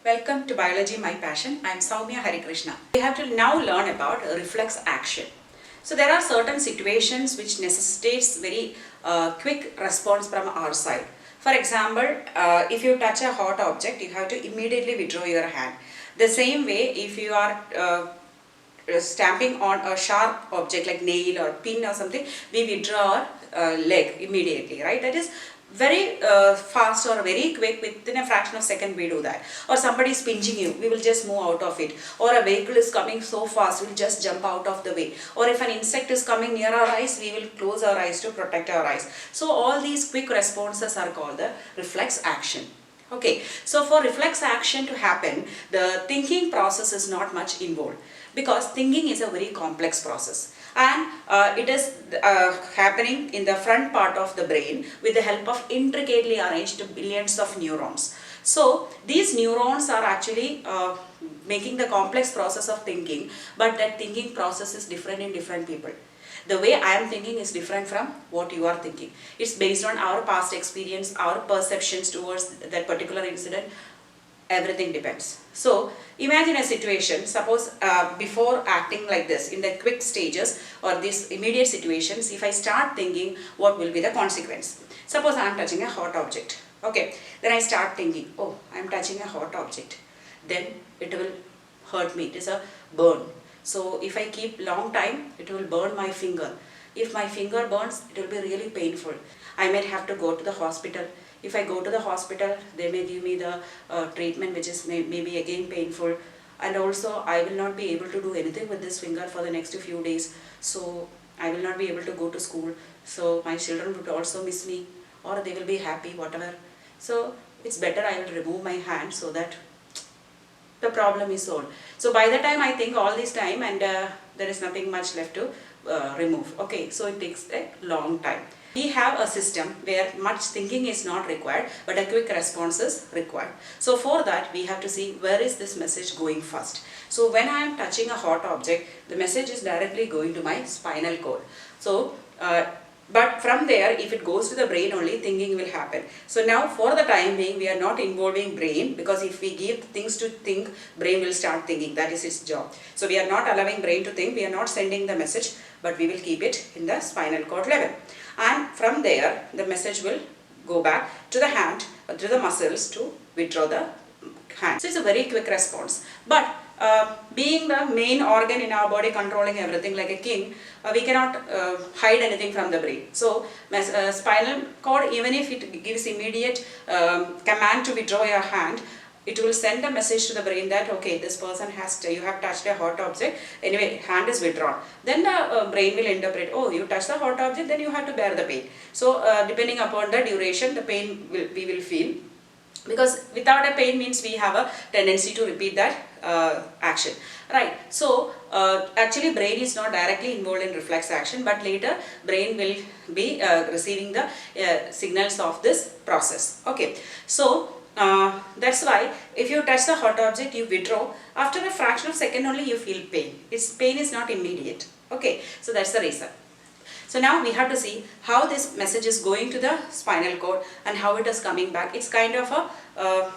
Welcome to Biology My Passion. I am Soumya Harikrishna. We have to now learn about reflex action. So there are certain situations which necessitates very quick response from our side. For example, if you touch a hot object, you have to immediately withdraw your hand. The same way, if you are stamping on a sharp object like nail or pin or something, we withdraw our leg immediately, right? That is very fast or very quick. Within a fraction of a second we do that. Or somebody is pinching you, we will just move out of it. Or a vehicle is coming so fast, we will just jump out of the way. Or if an insect is coming near our eyes, we will close our eyes to protect our eyes. So all these quick responses are called the reflex action. Okay, so for reflex action to happen, the thinking process is not much involved, because thinking is a very complex process, and it is happening in the front part of the brain with the help of intricately arranged billions of neurons. So these neurons are actually making the complex process of thinking, but that thinking process is different in different people. The way I am thinking is different from what you are thinking. It's based on our past experience, our perceptions towards that particular incident. Everything depends. So imagine a situation, suppose before acting like this, in the quick stages or these immediate situations, if I start thinking what will be the consequence. Suppose I am touching a hot object. Okay, then I start thinking, oh, I am touching a hot object. Then it will hurt me. It is a burn. So if I keep long time, it will burn my finger. If my finger burns, it will be really painful. I might have to go to the hospital. If I go to the hospital, they may give me the treatment which is maybe again painful. And also I will not be able to do anything with this finger for the next few days. So I will not be able to go to school. So my children would also miss me, or they will be happy, whatever. So it's better I will remove my hand so that the problem is solved. So by the time I think all this time, and there is nothing much left to remove. Okay, so it takes a long time. We have a system where much thinking is not required, but a quick response is required. So for that, we have to see where is this message going first. So when I am touching a hot object, the message is directly going to my spinal cord. So but from there, if it goes to the brain only, thinking will happen. So now for the time being, we are not involving brain, because if we give things to think, brain will start thinking. That is its job. So we are not allowing brain to think, we are not sending the message, but we will keep it in the spinal cord level. And from there, the message will go back to the hand, or to the muscles to withdraw the hand. So it's a very quick response. But being the main organ in our body controlling everything like a king, we cannot hide anything from the brain. So spinal cord, even if it gives immediate command to withdraw your hand, it will send a message to the brain that, okay, this person you have touched a hot object, anyway, hand is withdrawn. Then the brain will interpret, oh, you touched the hot object, then you have to bear the pain. So depending upon the duration, the pain we will feel. Because without a pain means we have a tendency to repeat that action, right? So actually brain is not directly involved in reflex action, but later brain will be receiving the signals of this process. Okay, so that's why if you touch the hot object, you withdraw. After a fraction of a second only you feel pain. Pain is not immediate. Okay, so that's the reason. So now we have to see how this message is going to the spinal cord and how it is coming back. It's kind of a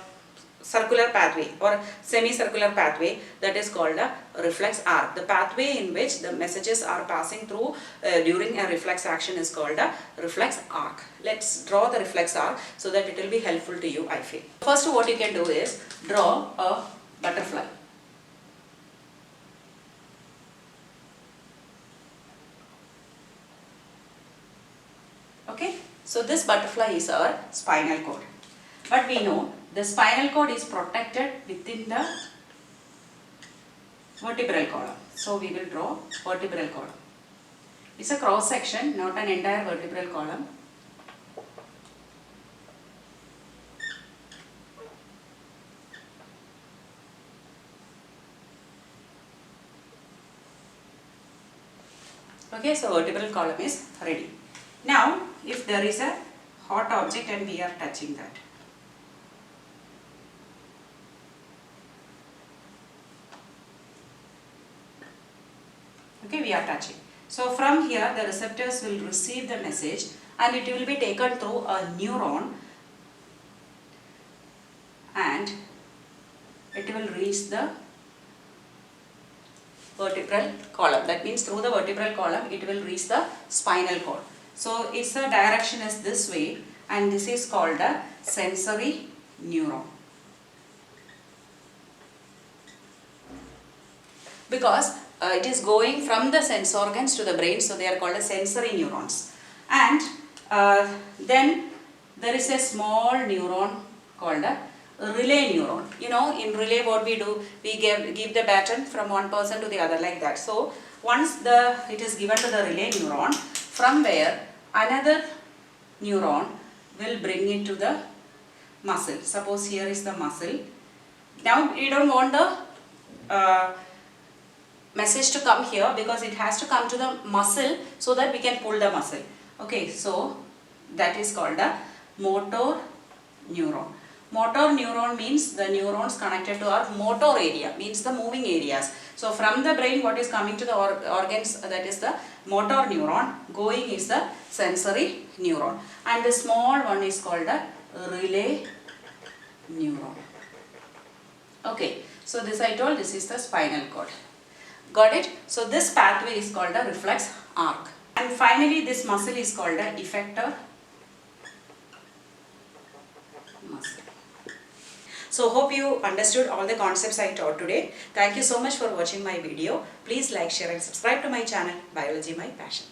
circular pathway or semicircular pathway that is called a reflex arc. The pathway in which the messages are passing through during a reflex action is called a reflex arc. Let's draw the reflex arc so that it will be helpful to you, I feel. First, what you can do is draw a butterfly. Okay, so this butterfly is our spinal cord. But we know the spinal cord is protected within the vertebral column. So we will draw vertebral column. It's a cross section, not an entire vertebral column. Okay, so vertebral column is ready. Now, if there is a hot object and we are touching that. Okay, we are touching. So from here the receptors will receive the message and it will be taken through a neuron and it will reach the vertebral column. That means through the vertebral column it will reach the spinal cord. So its direction is this way, and this is called a sensory neuron. Because it is going from the sense organs to the brain, so they are called as sensory neurons. And then there is a small neuron called a relay neuron. You know, in relay what we do, we give the baton from one person to the other, like that. So once it is given to the relay neuron, from where another neuron will bring it to the muscle. Suppose here is the muscle. Now we don't want the message to come here, because it has to come to the muscle so that we can pull the muscle. Okay, so that is called a motor neuron. Motor neuron means the neurons connected to our motor area, means the moving areas. So from the brain what is coming to the organs, that is the motor neuron, going is the sensory neuron, and the small one is called a relay neuron. Okay, so this I told, this is the spinal cord. Got it? So this pathway is called a reflex arc. And finally this muscle is called a effector muscle. So hope you understood all the concepts I taught today. Thank you so much for watching my video. Please like, share and subscribe to my channel, Biology My Passion.